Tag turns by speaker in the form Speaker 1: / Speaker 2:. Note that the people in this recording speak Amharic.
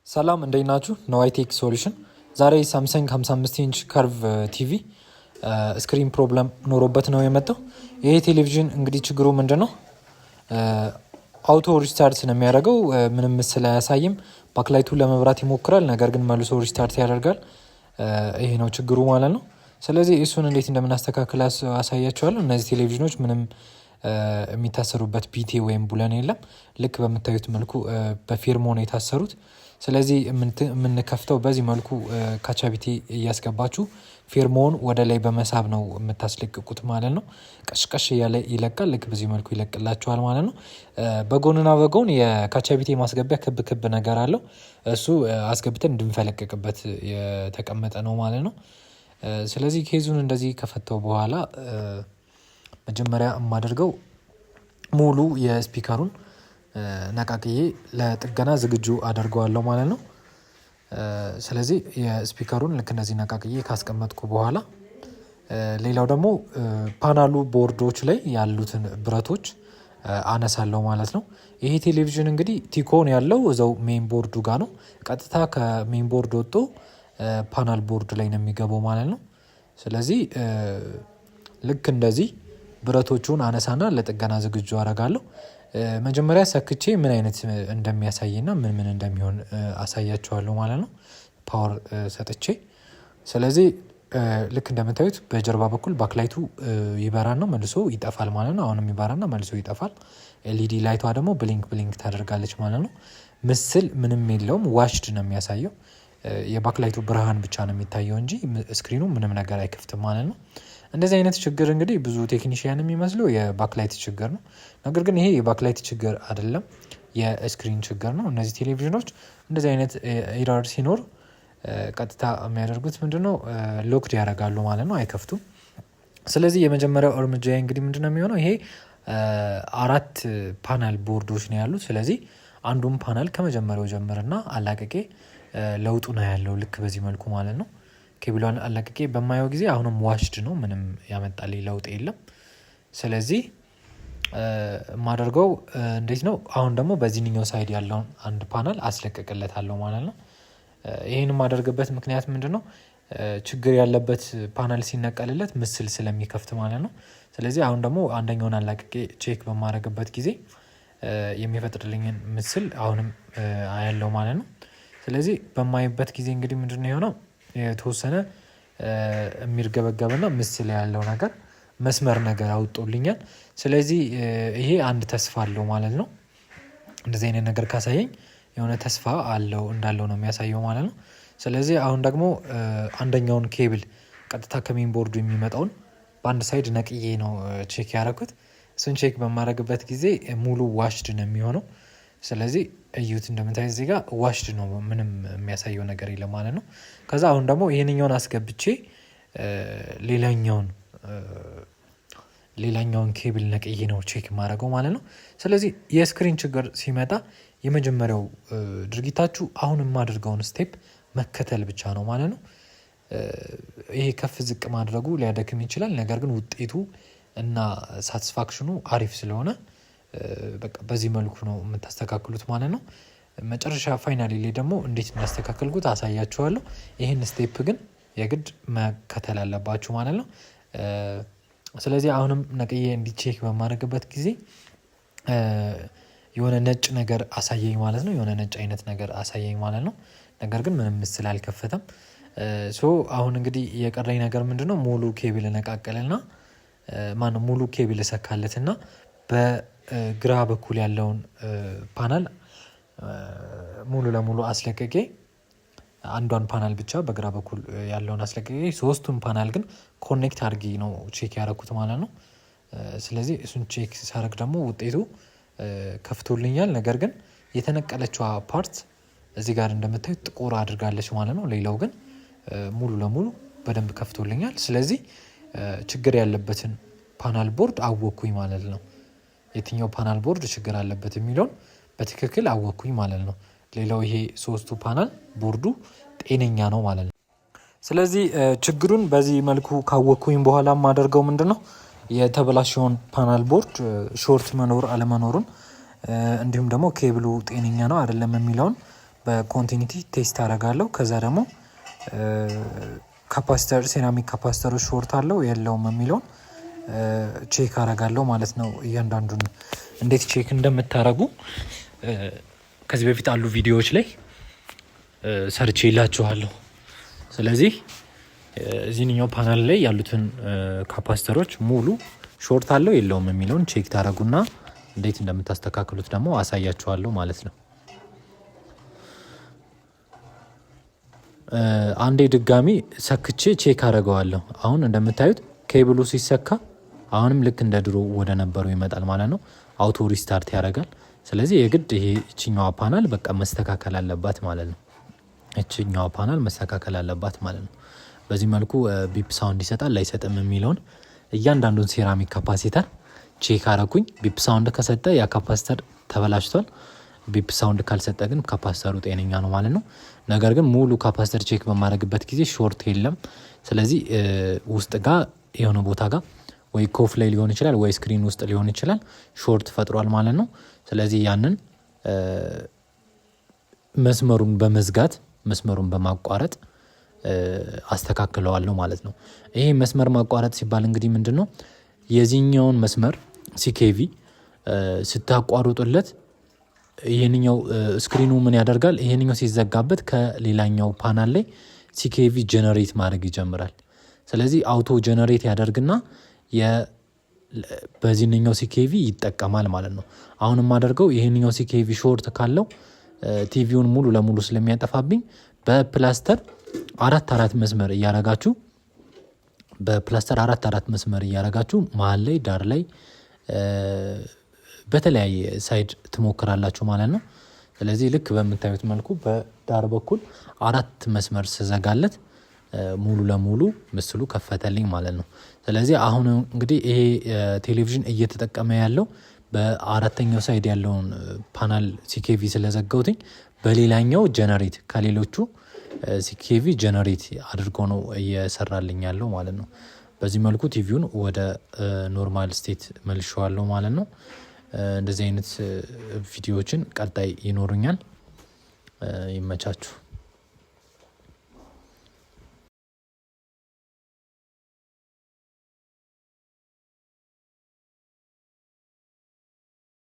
Speaker 1: ሰላም እንዴት ናችሁ? ኖዋይቴክ ሶሉሽን ዛሬ ሳምሰንግ 55 ኢንች ከርቭ ቲቪ ስክሪን ፕሮብለም ኖሮበት ነው የመጣው። ይሄ ቴሌቪዥን እንግዲህ ችግሩ ምንድነው? አውቶ ሪስታርት ነው የሚያደርገው። ምንም ምስል አያሳይም። ባክላይቱን ለመብራት ይሞክራል፣ ነገር ግን መልሶ ሪስታርት ያደርጋል። ይሄ ነው ችግሩ ማለት ነው። ስለዚህ እሱን እንዴት እንደምናስተካክል አሳያችኋለሁ። እነዚህ ቴሌቪዥኖች ምንም የሚታሰሩበት ቢቴ ወይም ቡለን የለም። ልክ በምታዩት መልኩ በፊርሞ ነው የታሰሩት። ስለዚህ የምንከፍተው በዚህ መልኩ ካቻቢቴ እያስገባችሁ ፊርሞውን ወደ ላይ በመሳብ ነው የምታስለቅቁት ማለት ነው። ቀሽቀሽ እያለ ይለቃል። ልክ በዚህ መልኩ ይለቅላችኋል ማለት ነው። በጎንና በጎን የካቻቢቴ ማስገቢያ ክብ ክብ ነገር አለው። እሱ አስገብተን እንድንፈለቅቅበት የተቀመጠ ነው ማለት ነው። ስለዚህ ኬዙን እንደዚህ ከፈተው በኋላ መጀመሪያ የማደርገው ሙሉ የስፒከሩን ነቃቅዬ ለጥገና ዝግጁ አደርገዋለሁ ማለት ነው። ስለዚህ የስፒከሩን ልክ እንደዚህ ነቃቅዬ ካስቀመጥኩ በኋላ ሌላው ደግሞ ፓናሉ ቦርዶች ላይ ያሉትን ብረቶች አነሳለሁ ማለት ነው። ይሄ ቴሌቪዥን እንግዲህ ቲኮን ያለው እዛው ሜን ቦርዱ ጋር ነው። ቀጥታ ከሜን ቦርድ ወጥቶ ፓናል ቦርድ ላይ ነው የሚገባው ማለት ነው። ስለዚህ ልክ እንደዚህ ብረቶቹን አነሳና ለጥገና ዝግጁ አደርጋለሁ። መጀመሪያ ሰክቼ ምን አይነት እንደሚያሳይና ምን እንደሚሆን አሳያችኋለሁ ማለት ነው። ፓወር ሰጥቼ ስለዚህ ልክ እንደምታዩት በጀርባ በኩል ባክላይቱ ይበራና መልሶ ይጠፋል ማለት ነው። አሁንም ይበራና መልሶ ይጠፋል። ኤልኢዲ ላይቷ ደግሞ ብሊንክ ታደርጋለች ማለት ነው። ምስል ምንም የለውም፣ ዋሽድ ነው የሚያሳየው። የባክላይቱ ብርሃን ብቻ ነው የሚታየው እንጂ ስክሪኑ ምንም ነገር አይከፍትም ማለት ነው። እንደዚህ አይነት ችግር እንግዲህ ብዙ ቴክኒሽያን የሚመስለው የባክላይት ችግር ነው። ነገር ግን ይሄ የባክላይት ችግር አይደለም፣ የስክሪን ችግር ነው። እነዚህ ቴሌቪዥኖች እንደዚህ አይነት ኤረር ሲኖር ቀጥታ የሚያደርጉት ምንድነው? ሎክድ ያደርጋሉ ማለት ነው፣ አይከፍቱም። ስለዚህ የመጀመሪያው እርምጃ እንግዲህ ምንድነው የሚሆነው? ይሄ 4 ፓናል ቦርዶች ነው ያሉት። ስለዚህ አንዱን ፓናል ከመጀመሪያው ጀምርና አላቀቄ ለውጡ ነው ያለው። ልክ በዚህ መልኩ ማለት ነው። ኬብሏን አላቅቄ በማየው ጊዜ አሁንም ዋሽድ ነው፣ ምንም ያመጣልኝ ለውጥ የለም። ስለዚህ የማደርገው እንዴት ነው? አሁን ደግሞ በዚህኛው ሳይድ ያለውን አንድ ፓናል አስለቅቅለታለሁ ማለት ነው። ይህን የማደርግበት ምክንያት ምንድን ነው? ችግር ያለበት ፓናል ሲነቀልለት ምስል ስለሚከፍት ማለት ነው። ስለዚህ አሁን ደግሞ አንደኛውን አላቅቄ ቼክ በማድረግበት ጊዜ የሚፈጥርልኝን ምስል አሁንም አያለው ማለት ነው። ስለዚህ በማይበት ጊዜ እንግዲህ ምንድነው የሆነው? የተወሰነ የሚርገበገብና ምስል ያለው ነገር መስመር ነገር አውጦልኛል። ስለዚህ ይሄ አንድ ተስፋ አለው ማለት ነው። እንደዚህ አይነት ነገር ካሳየኝ የሆነ ተስፋ አለው እንዳለው ነው የሚያሳየው ማለት ነው። ስለዚህ አሁን ደግሞ አንደኛውን ኬብል ቀጥታ ከሜን ቦርዱ የሚመጣውን በአንድ ሳይድ ነቅዬ ነው ቼክ ያደረኩት። እሱን ቼክ በማድረግበት ጊዜ ሙሉ ዋሽድ ነው የሚሆነው። ስለዚህ እዩት፣ እንደምታዩት እዚህ ጋር ዋሽድ ነው፣ ምንም የሚያሳየው ነገር የለም ማለት ነው። ከዛ አሁን ደግሞ ይሄንኛውን አስገብቼ ሌላኛውን ኬብል ነቅዬ ነው ቼክ ማድረገው ማለት ነው። ስለዚህ የስክሪን ችግር ሲመጣ የመጀመሪያው ድርጊታችሁ አሁን የማደርገውን ስቴፕ መከተል ብቻ ነው ማለት ነው። ይሄ ከፍ ዝቅ ማድረጉ ሊያደክም ይችላል፣ ነገር ግን ውጤቱ እና ሳቲስፋክሽኑ አሪፍ ስለሆነ በቃ በዚህ መልኩ ነው የምታስተካክሉት ማለት ነው። መጨረሻ ፋይናሊ ላይ ደግሞ እንዴት እንዳስተካከልኩት አሳያችኋለሁ። ይህን ስቴፕ ግን የግድ መከተል አለባችሁ ማለት ነው። ስለዚህ አሁንም ነቅዬ እንዲቼክ በማድረግበት ጊዜ የሆነ ነጭ ነገር አሳየኝ ማለት ነው። የሆነ ነጭ አይነት ነገር አሳየኝ ማለት ነው። ነገር ግን ምንም ምስል አልከፈተም። አሁን እንግዲህ የቀረኝ ነገር ምንድነው? ሙሉ ኬብል ነቃቀልና ሙሉ ኬብል እሰካለትና በግራ በኩል ያለውን ፓናል ሙሉ ለሙሉ አስለቀቄ አንዷን ፓናል ብቻ በግራ በኩል ያለውን አስለቀቄ ሶስቱን ፓናል ግን ኮኔክት አድርጌ ነው ቼክ ያደረኩት ማለት ነው። ስለዚህ እሱን ቼክ ሳደርግ ደግሞ ውጤቱ ከፍቶልኛል። ነገር ግን የተነቀለችዋ ፓርት እዚህ ጋር እንደምታዩት ጥቁር አድርጋለች ማለት ነው። ሌላው ግን ሙሉ ለሙሉ በደንብ ከፍቶልኛል። ስለዚህ ችግር ያለበትን ፓናል ቦርድ አወኩኝ ማለት ነው። የትኛው ፓናል ቦርድ ችግር አለበት የሚለውን በትክክል አወኩኝ ማለት ነው። ሌላው ይሄ ሶስቱ ፓናል ቦርዱ ጤነኛ ነው ማለት ነው። ስለዚህ ችግሩን በዚህ መልኩ ካወኩኝ በኋላ የማደርገው ምንድነው? የተበላሸውን ፓናል ቦርድ ሾርት መኖር አለመኖሩን እንዲሁም ደግሞ ኬብሉ ጤነኛ ነው አይደለም የሚለውን በኮንቲኒቲ ቴስት አደርጋለሁ። ከዛ ደግሞ ካፓሲተር ሴራሚክ ካፓሲተሩ ሾርት አለው የለውም የሚለውን ቼክ አደርጋለሁ ማለት ነው። እያንዳንዱን እንዴት ቼክ እንደምታደርጉ ከዚህ በፊት አሉ ቪዲዮዎች ላይ ሰርቼ ይላችኋለሁ። ስለዚህ እዚህኛው ፓናል ላይ ያሉትን ካፓሲተሮች ሙሉ ሾርት አለው የለውም የሚለውን ቼክ ታደርጉና እንዴት እንደምታስተካክሉት ደግሞ አሳያችኋለሁ ማለት ነው። አንዴ ድጋሚ ሰክቼ ቼክ አደርገዋለሁ። አሁን እንደምታዩት ኬብሉ ሲሰካ አሁንም ልክ እንደ ድሮ ወደ ነበሩ ይመጣል ማለት ነው። አውቶ ሪስታርት ያደርጋል። ስለዚህ የግድ ይሄ እቺኛዋ ፓናል በቃ መስተካከል አለባት ማለት ነው። እቺኛዋ ፓናል መስተካከል አለባት ማለት ነው። በዚህ መልኩ ቢፕ ሳውንድ ይሰጣል አይሰጥም የሚለውን እያንዳንዱን ሴራሚክ ካፓሲተር ቼክ አደረኩኝ። ቢፕ ሳውንድ ከሰጠ ያ ካፓሲተር ተበላሽቷል። ቢፕ ሳውንድ ካልሰጠ ግን ካፓሲተሩ ጤነኛ ነው ማለት ነው። ነገር ግን ሙሉ ካፓሲተር ቼክ በማድረግበት ጊዜ ሾርት የለም። ስለዚህ ውስጥ ጋር የሆነ ቦታ ጋር ወይ ኮፍ ላይ ሊሆን ይችላል ወይ ስክሪን ውስጥ ሊሆን ይችላል ሾርት ፈጥሯል ማለት ነው። ስለዚህ ያንን መስመሩን በመዝጋት መስመሩን በማቋረጥ አስተካክለዋለሁ ማለት ነው። ይሄ መስመር ማቋረጥ ሲባል እንግዲህ ምንድነው የዚህኛውን መስመር ሲኬቪ ስታቋርጡለት ይሄንኛው ስክሪኑ ምን ያደርጋል? ይሄንኛው ሲዘጋበት ከሌላኛው ፓናል ላይ ሲኬቪ ጀነሬት ማድረግ ይጀምራል። ስለዚህ አውቶ ጀነሬት ያደርግና በዚህኛው ሲኬቪ ይጠቀማል ማለት ነው። አሁን የማደርገው ይሄንኛው ሲኬቪ ሾርት ካለው ቲቪውን ሙሉ ለሙሉ ስለሚያጠፋብኝ በፕላስተር አራት መስመር እያረጋችሁ መሃል ላይ ዳር ላይ በተለያየ ሳይድ ትሞክራላችሁ ማለት ነው። ስለዚህ ልክ በምታዩት መልኩ በዳር በኩል 4 መስመር ስዘጋለት ሙሉ ለሙሉ ምስሉ ከፈተልኝ ማለት ነው። ስለዚህ አሁን እንግዲህ ይሄ ቴሌቪዥን እየተጠቀመ ያለው በአራተኛው ሳይድ ያለውን ፓናል ሲኬቪ ስለዘጋውትኝ በሌላኛው ጀነሬት ከሌሎቹ ሲኬቪ ጀነሬት አድርጎ ነው እየሰራልኝ ያለው ማለት ነው። በዚህ መልኩ ቲቪውን ወደ ኖርማል ስቴት መልሼዋለሁ ማለት ነው። እንደዚህ አይነት ቪዲዮዎችን ቀጣይ ይኖሩኛል። ይመቻችሁ።